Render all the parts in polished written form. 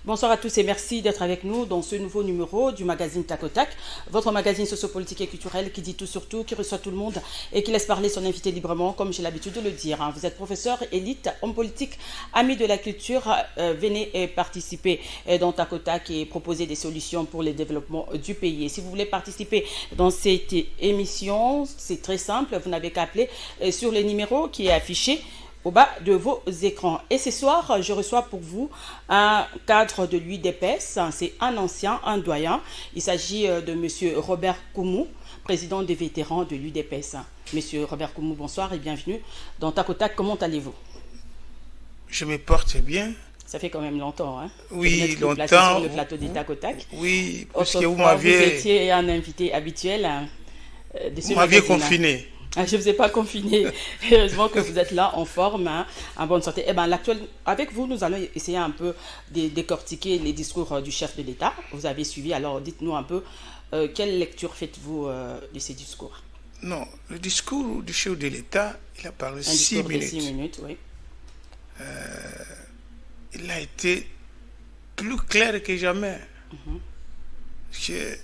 Bonsoir à tous et merci d'être avec nous dans ce nouveau numéro du magazine Tac au Tac, votre magazine sociopolitique et culturel qui dit tout sur tout, qui reçoit tout le monde et qui laisse parler son invité librement, comme j'ai l'habitude de le dire. Vous êtes professeur, élite, homme politique, ami de la culture, venez et participez dans Tac au Tac et proposer des solutions pour le développement du pays. Et si vous voulez participer dans cette émission, c'est très simple, vous n'avez qu'à appeler sur le numéro qui est affiché au bas de vos écrans. Et ce soir, je reçois pour vous un cadre de l'UDPS. C'est un ancien, un doyen. Il s'agit de Monsieur Robert Koumou, président des vétérans de l'UDPS. Monsieur Robert Koumou, bonsoir et bienvenue dans Tac au Tac. Comment allez-vous? Je me porte bien. Ça fait quand même longtemps, hein? Oui, vous êtes longtemps. sur le plateau des Tac au Tac. Oui, parce que Autrefois, vous étiez un invité habituel de ce vous m'aviez magazine. confiné. Je ne vous ai pas confiné. Heureusement que vous êtes là en forme, hein, en bonne santé. Eh ben, avec vous, nous allons essayer un peu de décortiquer les discours du chef de l'État. Vous avez suivi, alors dites-nous un peu quelle lecture faites-vous de ces discours? Non, le discours du chef de l'État, il a parlé Un 6 discours de minutes. 6 minutes, oui. Il a été plus clair que jamais. Que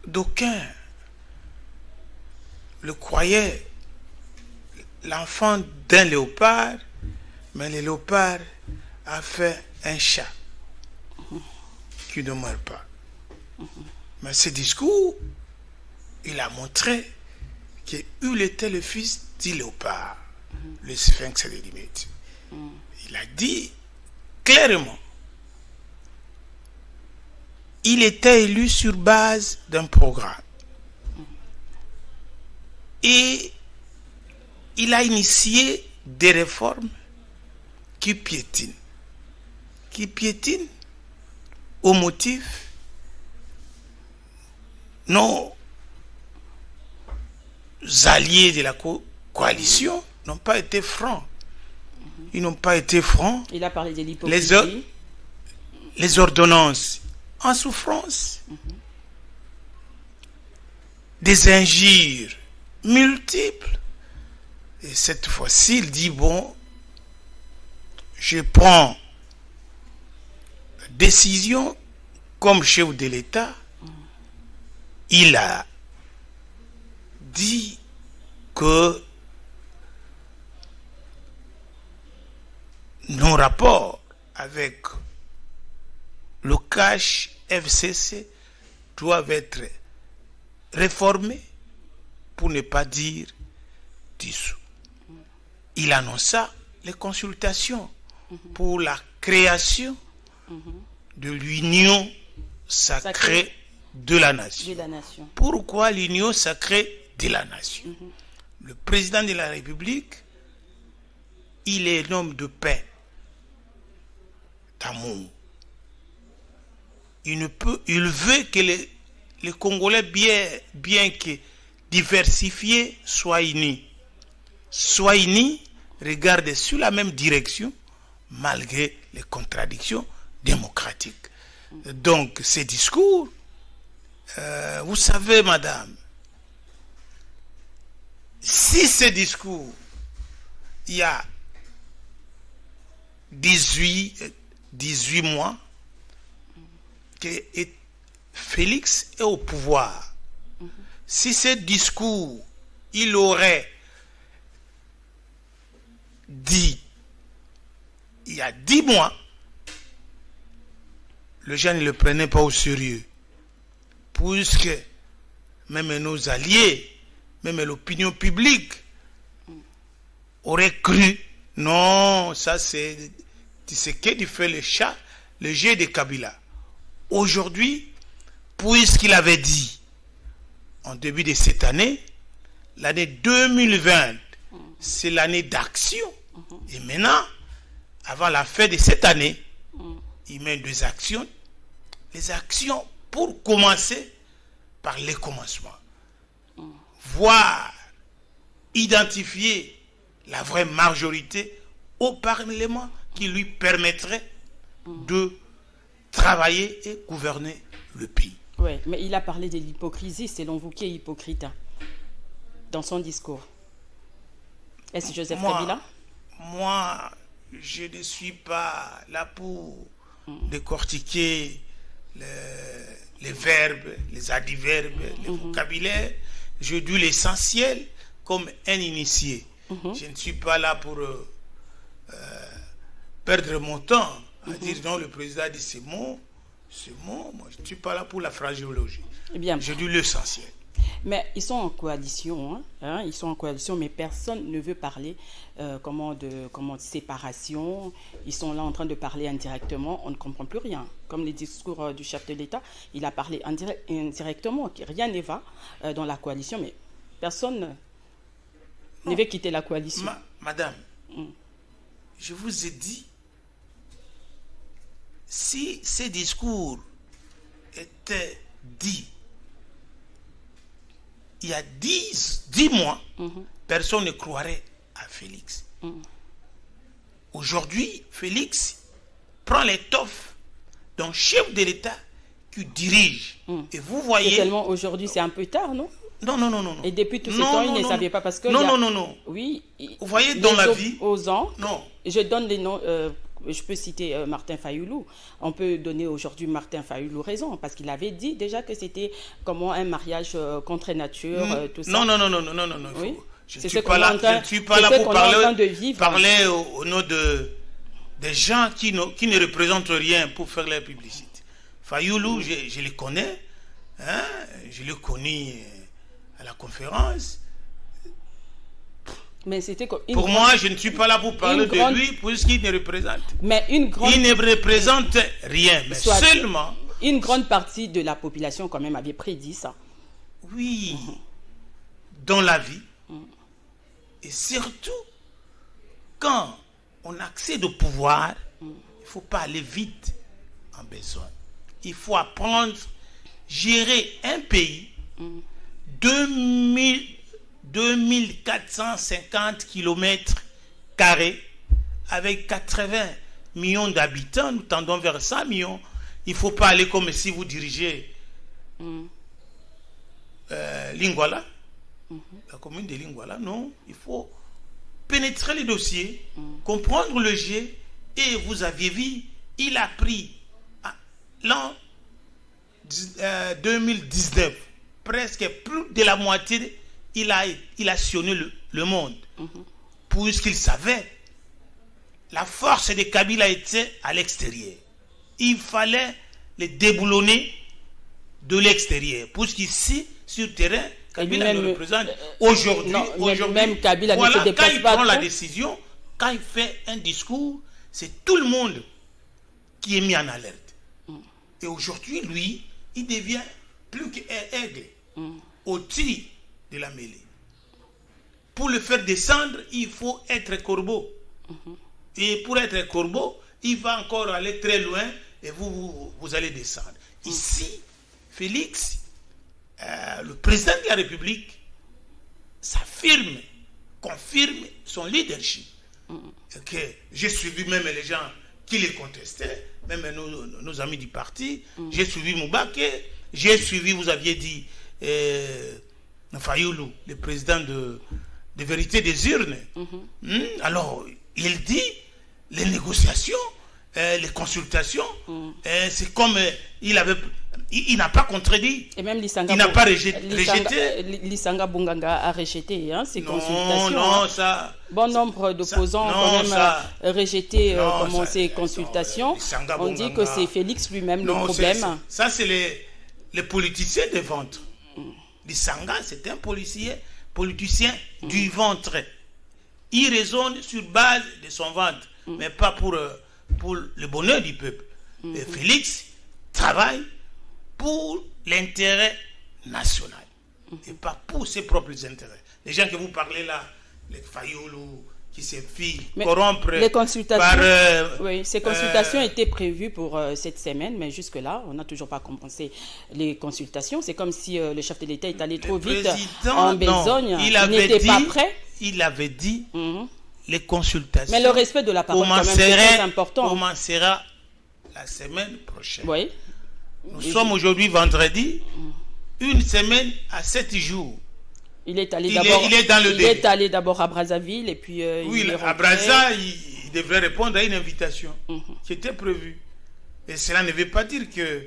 d'aucuns le croyaient l'enfant d'un léopard, mais le léopard a fait un chat qui ne meurt pas. Mais ce discours, il a montré qu'il était le fils du léopard, le sphinx des limites. Il a dit clairement, il était élu sur base d'un programme. Et il a initié des réformes qui piétinent au motif nos alliés de la coalition n'ont pas été francs. Ils n'ont pas été francs. Il a parlé de l'hypocrisie. Les ordonnances en souffrance, des injures multiples. Et cette fois-ci, il dit, bon, je prends la décision comme chef de l'État. Il a dit que nos rapports avec le cash FCC doivent être réformés, pour ne pas dire dissous. Il annonça les consultations pour la création de l'union sacrée de la nation. Pourquoi l'union sacrée de la nation? Le président de la République, il est un homme de paix, d'amour. Il veut que les Congolais, bien que diversifiés, soient unis. Soient unis, regardez sur la même direction, malgré les contradictions démocratiques. Donc, ces discours, vous savez, madame, si ces discours, il y a 18 mois, que Félix est au pouvoir. Si ce discours, il aurait dit il y a 10 mois, les gens ne le prenaient pas au sérieux. Puisque même nos alliés, même l'opinion publique aurait cru, non, ça c'est ce qu'il fait le jeu de Kabila. Aujourd'hui, puisqu'il avait dit en début de cette année, l'année 2020, c'est l'année d'action. Et maintenant, avant la fin de cette année, il met des actions. Les actions pour commencer par les commencements. Voir, identifier la vraie majorité au Parlement qui lui permettrait de travailler et gouverner le pays. Oui, mais il a parlé de l'hypocrisie, selon vous, qui est hypocrite dans son discours? Est-ce Joseph Kabila? Moi, je ne suis pas là pour décortiquer les verbes, les adverbes, les vocabulaires. Je dis l'essentiel comme un initié. Je ne suis pas là pour perdre mon temps à dire non, le président a dit ces mots. Moi je ne suis pas là pour la phraséologie. Eh bien, je dis l'essentiel. Mais ils sont en coalition, ils sont en coalition, mais personne ne veut parler de séparation. Ils sont là en train de parler indirectement, on ne comprend plus rien. Comme les discours du chef de l'État, il a parlé indirectement, rien ne va dans la coalition, mais personne ne veut quitter la coalition. Madame, je vous ai dit, si ces discours étaient dits il y a 10 mois, personne ne croirait à Félix. Aujourd'hui, Félix prend l'étoffe d'un chef de l'État qui dirige. Et vous voyez... Et tellement aujourd'hui, c'est un peu tard, non? Non. Et depuis tout ce temps, il ne savait pas parce que... Non. Oui. Vous voyez dans la vie... Non. Je donne les noms... je peux citer Martin Fayoulou. On peut donner aujourd'hui Martin Fayoulou raison, parce qu'il avait dit déjà que c'était comment un mariage contre nature, tout ça. Non. Oui. Je ne suis pas là pour parler au nom des gens qui ne représentent rien pour faire leur publicité. Fayoulou, je le connais. Je le connais à la conférence. Mais c'était pour moi, je ne suis pas là pour parler de lui puisqu'il ne représente. Il ne représente rien, mais seulement. Une grande partie de la population quand même avait prédit ça. Oui, dans la vie. Et surtout, quand on accède au pouvoir, il ne faut pas aller vite en besoin. Il faut apprendre à gérer un pays 2450 km² avec 80 millions d'habitants, nous tendons vers 100 millions. Il ne faut pas aller comme si vous dirigez Lingwala, la commune de Lingwala. Non, il faut pénétrer les dossiers, comprendre le jeu. Et vous aviez vu, il a pris l'an 2019, presque plus de la moitié. Il a sillonné le monde, puisqu'il savait la force de Kabila était à l'extérieur. Il fallait les déboulonner de l'extérieur, puisqu'ici, sur le terrain, Kabila nous représente. Aujourd'hui, même Kabila voilà, ne se déplace quand il pas prend la décision, quand il fait un discours, c'est tout le monde qui est mis en alerte. Et aujourd'hui, lui, il devient plus qu'aigle au-dessus de la mêlée. Pour le faire descendre, il faut être corbeau. Et pour être corbeau, il va encore aller très loin et vous allez descendre. Ici, Félix, le président de la République, s'affirme, confirme son leadership. Okay. J'ai suivi même les gens qui les contestaient, même nos amis du parti. J'ai suivi Moubaké, j'ai suivi, vous aviez dit, Fayoulou, le président de Vérité des Urnes. Alors, il dit les négociations, les consultations, c'est comme il n'a pas contredit. Et même il n'a pas rejeté. Lissanga Bunganga a rejeté ces consultations. Non, ça. Bon nombre d'opposants ont quand même rejeté ces consultations. On dit que c'est Félix lui-même le problème. Ça, c'est les politiciens de ventre. Lissanga, c'est un politicien du ventre. Il raisonne sur base de son ventre, mais pas pour le bonheur du peuple. Et Félix travaille pour l'intérêt national et pas pour ses propres intérêts. Les gens que vous parlez là, les Fayoulou, qui se fit corrompre les consultations, par... ces consultations étaient prévues pour cette semaine, mais jusque-là, on n'a toujours pas compensé les consultations. C'est comme si le chef de l'État est allé trop vite en besogne. Il n'était pas prêt. Il avait dit les consultations. Mais le respect de la parole, quand même, c'est très important. Commencera la semaine prochaine. Oui. Nous sommes aujourd'hui vendredi, une semaine à 7 jours. Il est allé d'abord à Brazzaville et puis oui, à Brazzaville, il devrait répondre à une invitation qui était prévue. Et cela ne veut pas dire que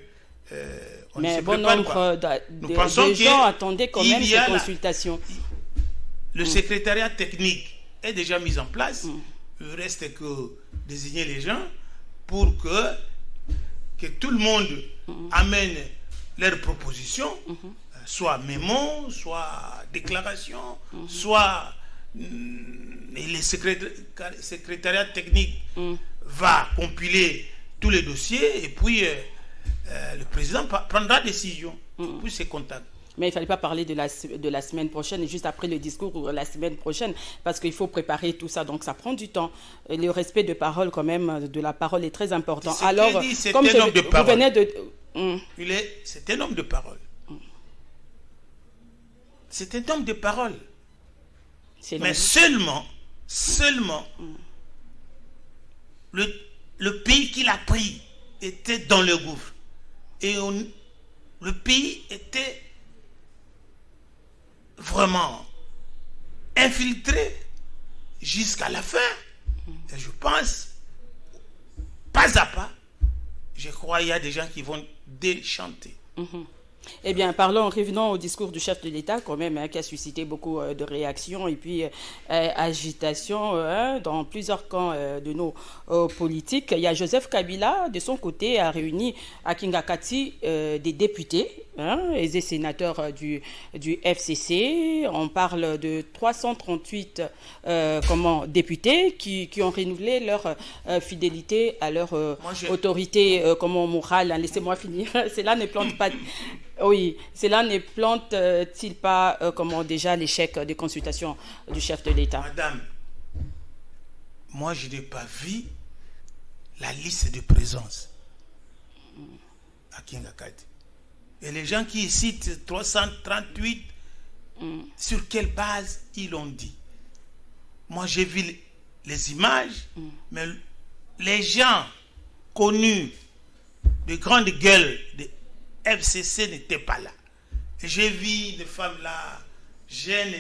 on ne Mais se bon prépare nombre pas. de gens attendaient quand même ces consultations. Le secrétariat technique est déjà mis en place. Il ne reste que désigner les gens pour que tout le monde amène leurs propositions, soit mémo, soit déclaration, soit et le secrétariat technique va compiler tous les dossiers et puis le président prendra décision puis ses contacts. Mais il ne fallait pas parler de la semaine prochaine et juste après le discours la semaine prochaine parce qu'il faut préparer tout ça. Donc ça prend du temps. Et le respect de parole quand même, de la parole est très important. Alors, comme un homme de parole. Vous venez de... C'est un homme de parole. C'est un homme de parole. Mais seulement le pays qu'il a pris était dans le gouffre. Et le pays était vraiment infiltré jusqu'à la fin. Et je pense, pas à pas, je crois qu'il y a des gens qui vont déchanter. Eh bien, revenons au discours du chef de l'État, quand même, qui a suscité beaucoup de réactions et puis agitation dans plusieurs camps de nos politiques. Il y a Joseph Kabila, de son côté, a réuni à Kingakati des députés et des sénateurs du FCC. On parle de 338 députés qui ont renouvelé leur fidélité à leur autorité morale. Laissez-moi finir. Cela ne plante pas... Oui, cela ne plante-t-il pas déjà l'échec des consultations du chef de l'État? Madame, moi je n'ai pas vu la liste de présence à Kingakati. Et les gens qui citent 338, sur quelle base ils l'ont dit? Moi j'ai vu les images, mais les gens connus de grandes gueules de FCC n'était pas là. J'ai vu des femmes là, jeunes,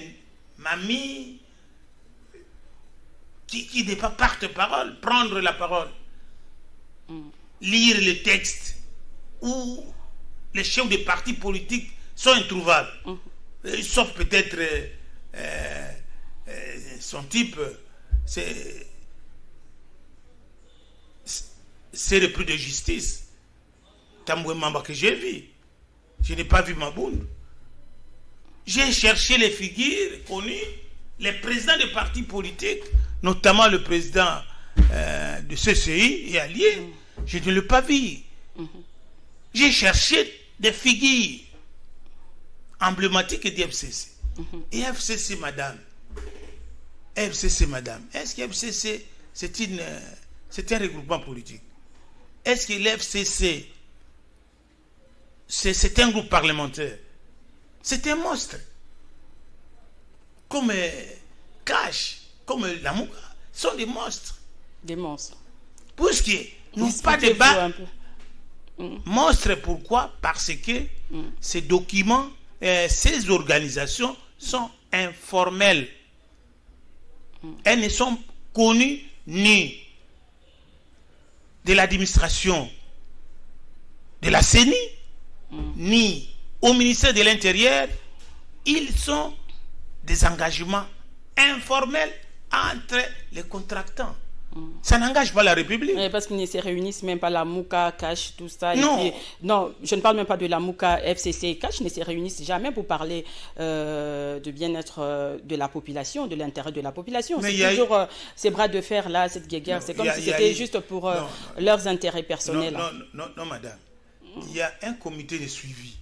mamies, qui n'est pas porte-parole, prendre la parole, lire le texte, où les chefs des partis politiques sont introuvables. Sauf peut-être son type, c'est le plus de justice. Tamboué Mamba que j'ai vu. Je n'ai pas vu Maboun. J'ai cherché les figures connues, les présidents des partis politiques, notamment le président de CCI et allié. Je ne l'ai pas vu. J'ai cherché des figures emblématiques du FCC. Et FCC, madame. Est-ce que FCC, c'est un regroupement politique? Est-ce que l'FCC, c'est un groupe parlementaire? C'est un monstre. Comme Cash, comme la Mouka, sont des monstres. Des monstres. Puisque nous pas de débat. Monstres, pourquoi? Parce que ces documents, ces organisations sont informelles. Elles ne sont connues ni de l'administration de la CENI, ni au ministère de l'Intérieur. Ils sont des engagements informels entre les contractants. Ça n'engage pas la République. Parce qu'ils ne se réunissent même pas, la Mouka, Cash, tout ça. Non. Et puis, non, je ne parle même pas de la Mouka, FCC et Cash ne se réunissent jamais pour parler de bien-être de la population, de l'intérêt de la population. C'est toujours ces bras de fer là, cette guerre. C'est comme si c'était juste pour leurs intérêts personnels. Non, madame. Il y a un comité de suivi.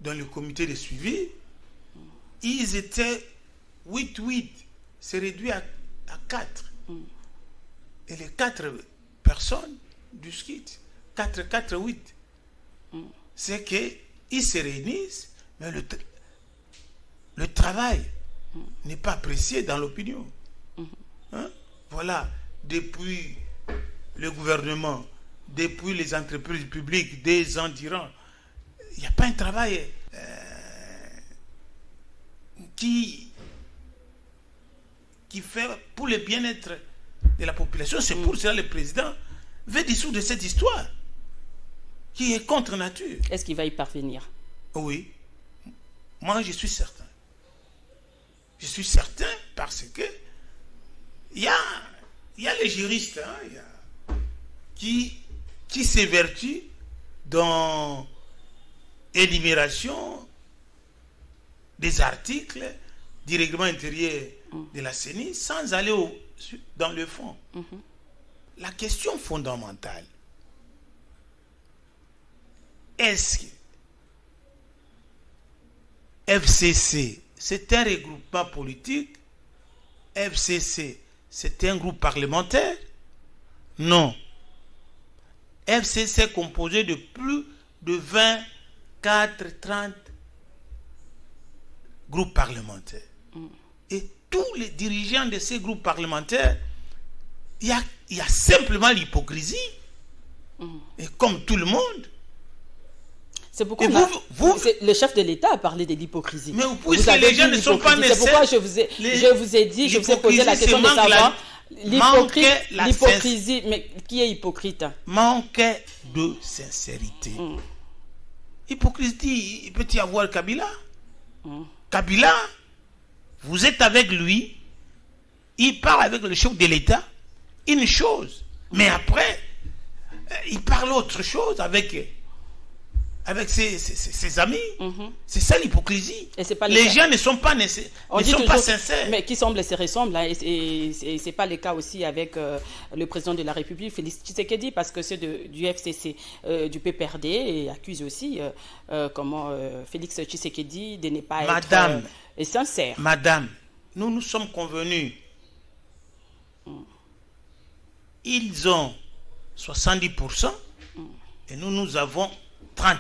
Dans le comité de suivi, ils étaient 8-8. C'est réduit à 4. Et les 4 personnes du SKIT, 4-4-8, c'est qu'ils se réunissent, mais le travail n'est pas apprécié dans l'opinion. Voilà, depuis le gouvernement, depuis les entreprises publiques, des ans durant, il n'y a pas un travail qui fait pour le bien-être de la population. C'est pour cela que le président veut dissoudre cette histoire qui est contre nature. Est-ce qu'il va y parvenir? Oui. Moi, je suis certain. Je suis certain parce que il y a les juristes qui s'évertuent dans l'énumération des articles du règlement intérieur de la CENI sans aller dans le fond. La question fondamentale, est-ce que FCC, c'est un regroupement politique? FCC, c'est un groupe parlementaire? Non. FCC est composé de plus de 24, 30 groupes parlementaires. Et tous les dirigeants de ces groupes parlementaires, il y a simplement l'hypocrisie. Et comme tout le monde. C'est pourquoi le chef de l'État a parlé de l'hypocrisie. Mais puisque les gens ne sont pas nécessaires. C'est pourquoi je vous ai posé la question de savoir l'hypocrisie. Mais qui est hypocrite? Manque de sincérité. Hypocrisie, il peut y avoir Kabila. Kabila, vous êtes avec lui, il parle avec le chef de l'État, une chose. Mais après, il parle autre chose avec ses amis. C'est ça l'hypocrisie. Les gens ne sont pas sincères. Mais qui semble se ressemblent. Et ce n'est pas le cas aussi avec le président de la République, Félix Tshisekedi, parce que ceux du FCC, du PPRD, et accusent aussi Félix Tshisekedi de ne pas être sincère. Madame, nous sommes convenus. Ils ont 70% et nous avons 30%.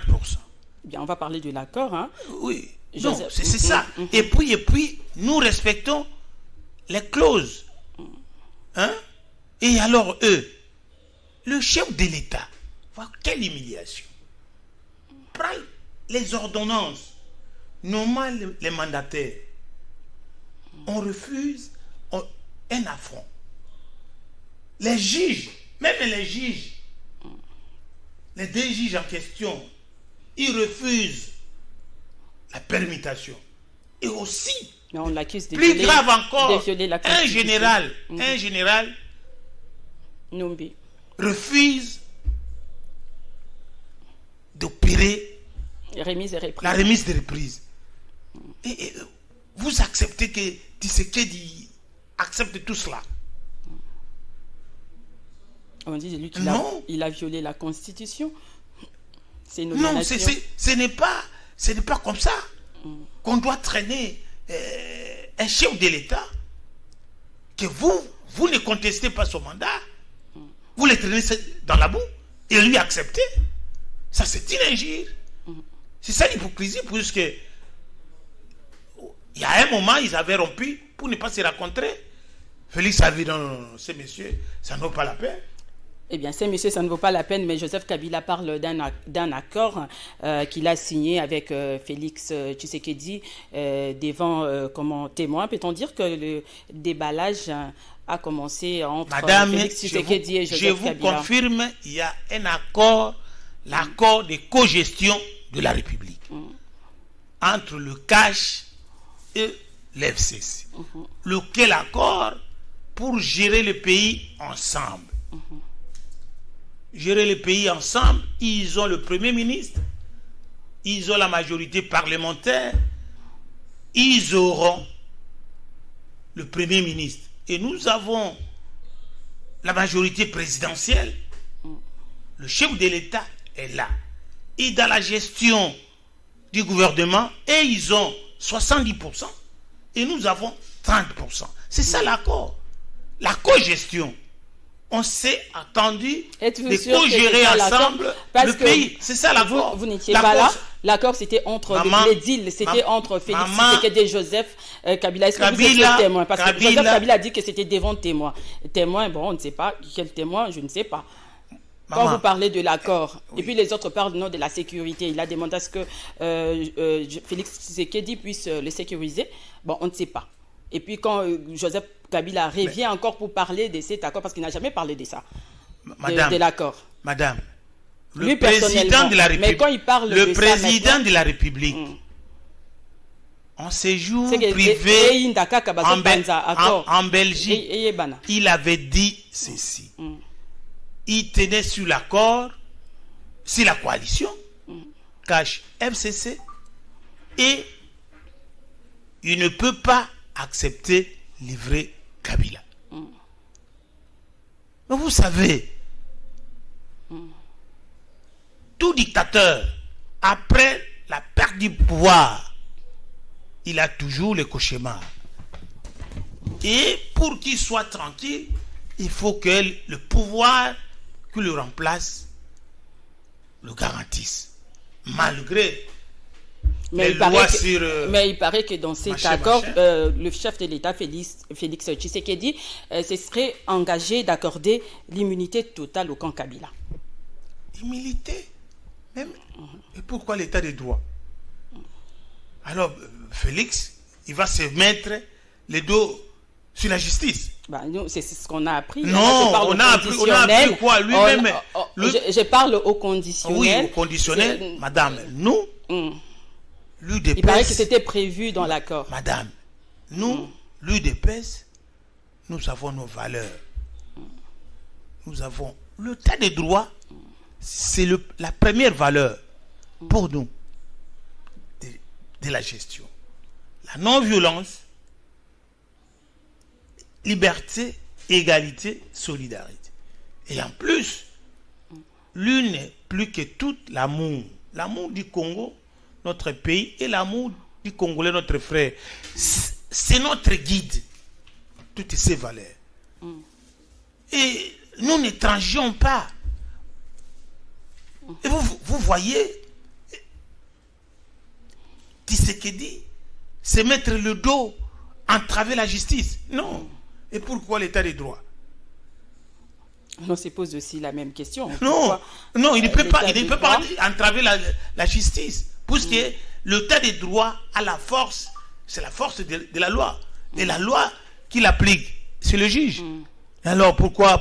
Bien, on va parler de l'accord. Hein? Oui, c'est ça. Et puis, nous respectons les clauses. Hein? Et alors, eux, le chef de l'État, quelle humiliation. Prends les ordonnances, nommant les mandataires. On refuse un affront. Les juges, même les juges, les deux juges en question, ils refusent la permutation. Et aussi, on l'accuse de plus grave encore, un général Numbi refuse d'opérer la remise de reprise. Et vous acceptez que Tshisekedi accepte tout cela? On dit de lui qu'il a violé la Constitution. C'est une non, ce n'est pas comme ça qu'on doit traîner un chef de l'État que vous ne contestez pas son mandat. Vous le traînez dans la boue et lui acceptez. Ça, c'est une injure. C'est ça l'hypocrisie, puisque il y a un moment, ils avaient rompu pour ne pas se rencontrer. Félix a dit non, ces messieurs, ça ne vaut pas la peine. Eh bien, ces messieurs, ça ne vaut pas la peine, mais Joseph Kabila parle d'un accord qu'il a signé avec Félix Tshisekedi devant témoin. Peut-on dire que le déballage a commencé entre Félix Tshisekedi et Joseph Kabila? Je vous confirme, il y a un accord, l'accord de cogestion de la République entre le CACH et l'FCC. Lequel accord pour gérer le pays ensemble. Gérer le pays ensemble, ils ont le Premier ministre, ils ont la majorité parlementaire, ils auront le Premier ministre. Et nous avons la majorité présidentielle. Le chef de l'État est là. Et dans la gestion du gouvernement, et ils ont 70%, et nous avons 30%. C'est ça l'accord. La co-gestion. On s'est attendu de co-gérer ensemble le pays. C'est ça l'accord. Vous n'étiez pas là. L'accord, c'était entre les deals. C'était entre Félix Tshisekedi et Joseph Kabila. Est-ce que vous étiez témoin? Parce que Joseph Kabila a dit que c'était devant témoin. Témoin, bon, on ne sait pas. Quel témoin, je ne sais pas. Quand vous parlez de l'accord, et puis les autres parlent de la sécurité, il a demandé à ce que Félix Tshisekedi puisse le sécuriser. Bon, on ne sait pas. Et puis quand Joseph Kabila revient encore pour parler de cet accord, parce qu'il n'a jamais parlé de ça. Madame, de l'accord. Madame, le Lui, président personnellement. de la République, Mais quand il parle le de ça président maintenant, de la République, en séjour c'est que privé en Belgique, il avait dit ceci. Il tenait sur l'accord, sur la coalition, cache FCC, et il ne peut pas accepter livrer Kabila. Mais vous savez, tout dictateur, après la perte du pouvoir, il a toujours le cauchemar. Et pour qu'il soit tranquille, il faut que le pouvoir qui le remplace le garantisse. Malgré mais les lois sur... mais il paraît que dans cet accord, le chef de l'État, Félix Tshisekedi, se serait engagé d'accorder l'immunité totale au camp Kabila. Immunité même. Et pourquoi l'État de droit? Alors, Félix, il va se mettre les dos sur la justice. Bah, c'est ce qu'on a appris. Non, on a appris quoi? Lui-même. Je parle au conditionnel. Oui, au conditionnel. Madame, nous, l'UDPS. Il paraît que c'était prévu dans l'accord. Madame, nous, l'UDPS, nous avons nos valeurs. Nous avons l'état de droit, c'est la première valeur pour nous de la gestion. La non-violence, liberté, égalité, solidarité. Et en plus, l'une est plus que toute l'amour. L'amour du Congo, notre pays, et l'amour du Congolais, notre frère. C'est notre guide, toutes ces valeurs. Et nous n'étrangeons pas. Et vous voyez, Tshisekedi, c'est mettre le dos, entraver la justice. Non. Et pourquoi l'état de droit? On se pose aussi la même question. Non, non, il ne peut pas entraver la justice. Puisque l'état de droit a la force, c'est la force de la loi. Et la loi qui l'applique, c'est le juge. Alors pourquoi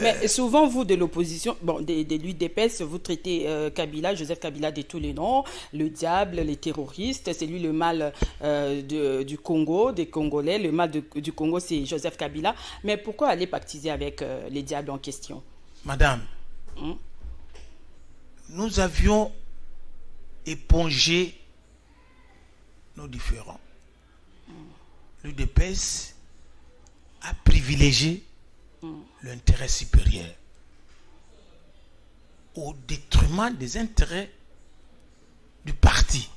Mais souvent, vous, de l'opposition, bon, de l'UDPS, vous traitez Joseph Kabila de tous les noms, le diable, les terroristes, c'est lui le mal du Congo, des Congolais, le mal du Congo, c'est Joseph Kabila. Mais pourquoi aller pactiser avec les diables en question? Madame, nous avions épongé nos différends. L'UDPS a privilégié l'intérêt supérieur au détriment des intérêts du parti.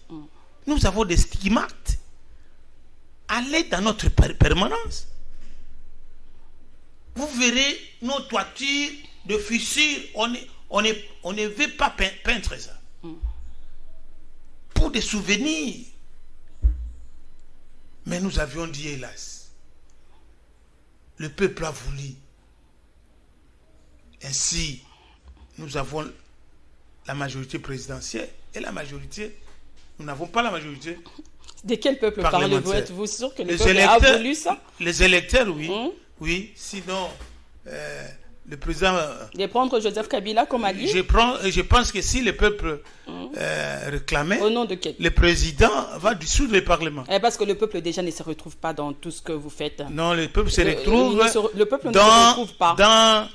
Nous avons des stigmates. Allez dans notre permanence. Vous verrez nos toitures de fissures. On ne veut pas peindre ça. Pour des souvenirs. Mais nous avions dit, hélas, le peuple a voulu. Ainsi, nous avons la majorité présidentielle et la majorité, nous n'avons pas la majorité. De quel peuple parlez-vous? Êtes-vous sûr que le peuple électeurs, a voulu ça? Les électeurs, oui. Oui, sinon, le président... De prendre Joseph Kabila comme allié? Je pense que si le peuple réclamait, au nom de quel? le président va dissoudre le Parlement. Parce que le peuple déjà ne se retrouve pas dans tout ce que vous faites. Non, le peuple se retrouve le peuple ne se retrouve pas. Dans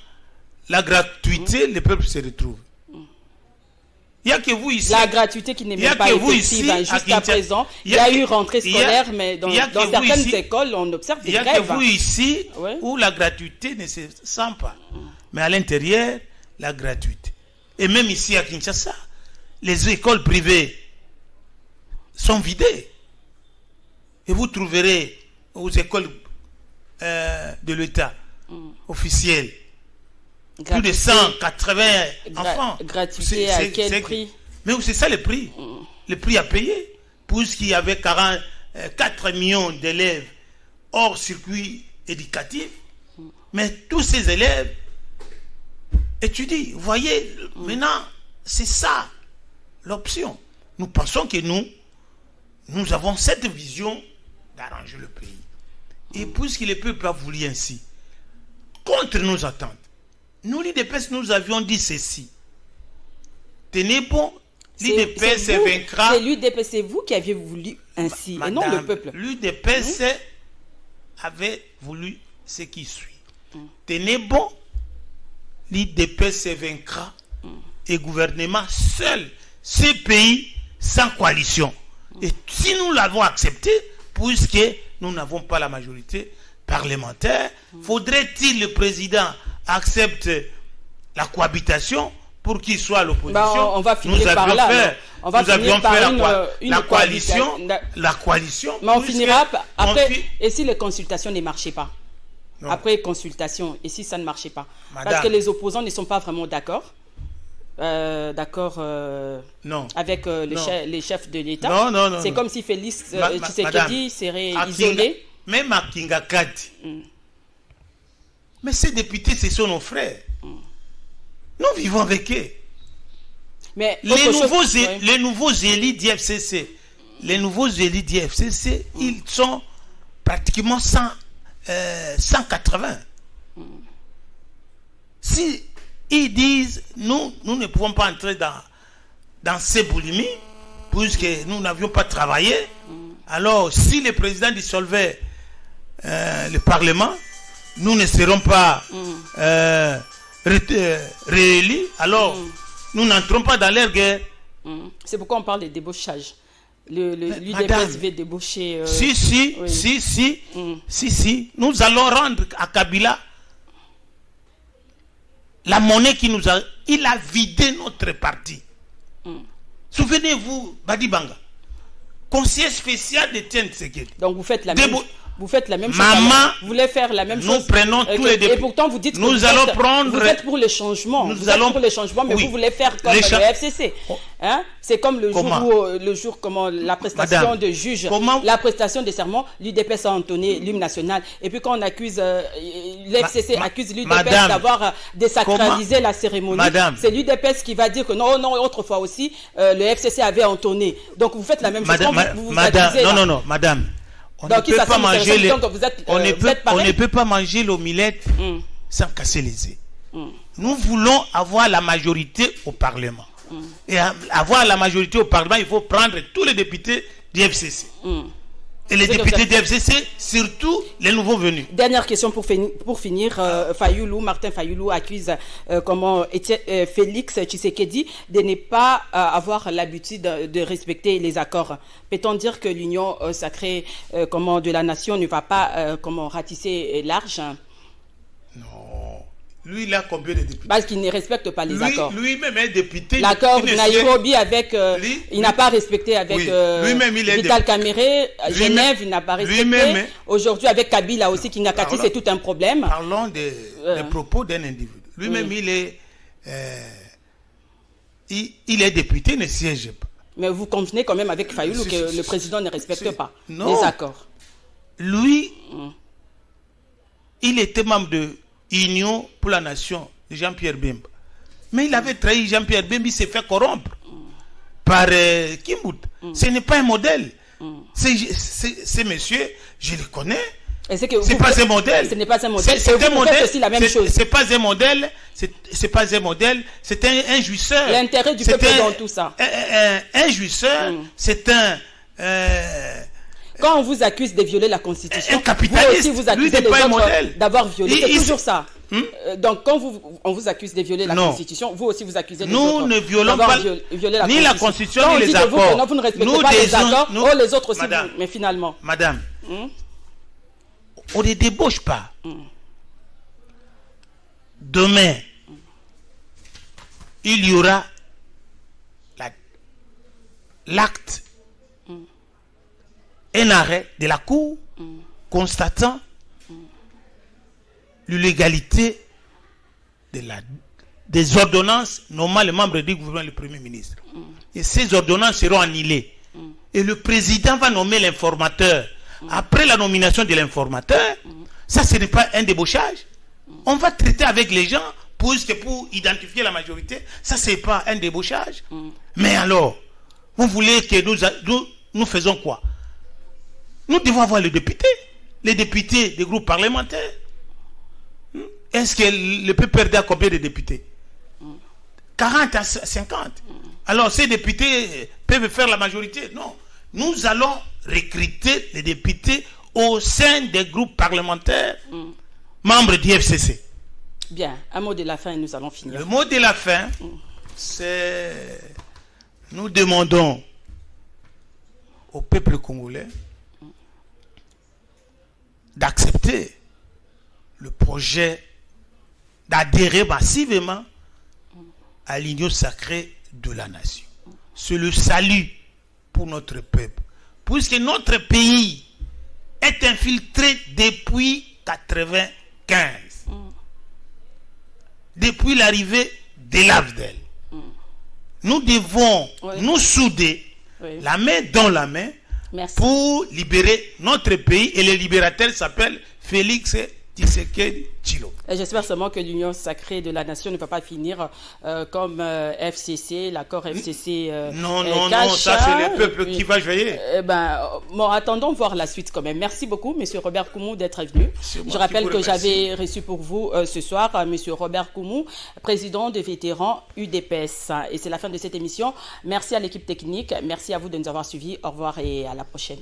la gratuité, le peuple se retrouve. Il n'y a que vous ici. La gratuité qui n'est même pas effective. Jusqu'à présent, il y a eu rentrée scolaire, mais dans certaines écoles, on observe des grèves. Il n'y a que vous ici où la gratuité ne se sent pas. Mais à l'intérieur, la gratuité. Et même ici à Kinshasa, les écoles privées sont vidées. Et vous trouverez aux écoles de l'État officielles plus de 180 enfants. Gratuité à quel prix? Mais c'est ça le prix. Le prix à payer. Puisqu'il y avait 4 millions d'élèves hors circuit éducatif. Mais tous ces élèves étudient. Vous voyez, maintenant, c'est ça l'option. Nous pensons que nous avons cette vision d'arranger le pays. Et puisque le peuple a voulu ainsi, contre nos attentes, nous, l'IDPS, nous avions dit ceci. Tenez bon, l'IDPS c'est vaincra. C'est l'UDPS, c'est vous qui aviez voulu ainsi, et non le peuple. L'UDPS avait voulu ce qui suit. Tenez bon, l'IDPS vaincra et gouvernement seul, ce pays sans coalition. Et si nous l'avons accepté, puisque nous n'avons pas la majorité parlementaire, faudrait-il le président accepte la cohabitation pour qu'il soit à l'opposition? On va finir par là. Nous avions fait la coalition. Mais on finira après. Et si les consultations ne marchaient pas? Non. Après consultation, et si ça ne marchait pas? Madame, parce que les opposants ne sont pas vraiment d'accord. Avec les chefs de l'État. Non. C'est comme si Félix Tshisekedi serait isolé. Même à Kingakati. Mais ces députés, ce sont nos frères. Nous vivons avec eux. Mais les nouveaux élus d'IFCC, ils sont pratiquement 180. Si ils disent, nous ne pouvons pas entrer dans ces boulimies, puisque nous n'avions pas travaillé, alors si le président dissolvait le Parlement, nous ne serons pas réélus, alors nous n'entrons pas dans leur guerre. C'est pourquoi on parle de débauchage. L'UDPS veut débaucher. Si. Nous allons rendre à Kabila la monnaie qui nous a. Il a vidé notre parti. Souvenez-vous, Badibanga, conseiller spécial de Tiens Tshisekedi. Donc vous faites la même chose. Vous faites la même chose. Vous voulez faire la même chose. Nous prenons tous les députés. Et pourtant, vous dites que vous êtes pour le changement. Vous êtes pour le changement, mais vous voulez faire comme le FCC. Hein? C'est comme le jour où la prestation de juge, la prestation de serment, l'UDPS a entonné l'hymne national. Et puis quand on accuse, l'FCC accuse l'UDPS d'avoir désacralisé la cérémonie, c'est l'UDPS qui va dire que non, autrefois aussi, le FCC avait entonné. Donc vous faites la même chose. Non, madame. On ne peut pas manger l'omelette sans casser les œufs. Nous voulons avoir la majorité au Parlement. Et avoir la majorité au Parlement, il faut prendre tous les députés du FCC. Et les députés du FCC, surtout les nouveaux venus. Dernière question pour finir. Martin Fayoulou accuse Félix Tshisekedi de ne pas avoir l'habitude de respecter les accords. Peut-on dire que l'union sacrée de la nation ne va pas ratisser large? Non. Lui, il a combien de députés? Parce qu'il ne respecte pas les accords. Lui-même est député. L'accord de Nairobi il n'a pas respecté avec Vital Kamerhe. Genève, il n'a pas respecté. Aujourd'hui, avec Kabila aussi, Kingakati, c'est tout un problème. Parlons des propos d'un individu. Lui-même, il est député, il ne siège pas. Mais vous convenez quand même avec Fayoulou que le président ne respecte pas les accords. Lui, il était membre de Union pour la nation, Jean-Pierre Bemba. Mais il avait trahi Jean-Pierre Bemba, il s'est fait corrompre par Kimbout. Ce n'est pas un modèle. Ces messieurs, je les connais. C'est pas un modèle. Ce n'est pas un modèle. C'est un modèle. C'est la même chose. C'est pas un modèle. C'est pas un modèle. C'est un jouisseur. L'intérêt du peuple dans tout ça. Un jouisseur. C'est un. Quand on vous accuse de violer la Constitution, vous aussi vous accusez les autres d'avoir violé. C'est toujours ça. Donc quand on vous accuse de violer la Constitution, vous aussi vous accusez les autres. Nous ne violons pas ni la Constitution ni les accords. Vous ne respectez pas les accords, les autres aussi. Mais finalement. Madame, on ne débauche pas. Demain, il y aura l'acte, un arrêt de la Cour constatant l'illégalité des ordonnances nommant les membres du gouvernement et le Premier ministre. Et ces ordonnances seront annulées. Et le président va nommer l'informateur. Après la nomination de l'informateur, ça ce n'est pas un débauchage. On va traiter avec les gens pour identifier la majorité. Ça ce n'est pas un débauchage. Mais alors, vous voulez que nous faisons quoi? Nous devons avoir les députés des groupes parlementaires. Et est-ce que le peuple perdait à combien de députés? 40 à 50. Alors ces députés peuvent faire la majorité? Non. Nous allons recruter les députés au sein des groupes parlementaires membres du FCC. Bien, un mot de la fin et nous allons finir. Le mot de la fin, c'est... Nous demandons au peuple congolais d'accepter le projet d'adhérer massivement à l'union sacrée de la nation. C'est le salut pour notre peuple. Puisque notre pays est infiltré depuis 1995. Depuis l'arrivée de l'AFDEL. Nous devons nous souder la main dans la main pour libérer notre pays. Et le libérateur s'appelle Félix Tshisekedi Tshilombo. J'espère seulement que l'union sacrée de la nation ne va pas finir comme FCC, l'accord FCC. Non, ça c'est le peuple qui va veiller. Bon, attendons voir la suite quand même. Merci beaucoup, M. Robert Koumou, d'être venu. Je rappelle que j'avais reçu pour vous ce soir M. Robert Koumou, président des vétérans UDPS. Et c'est la fin de cette émission. Merci à l'équipe technique. Merci à vous de nous avoir suivis. Au revoir et à la prochaine.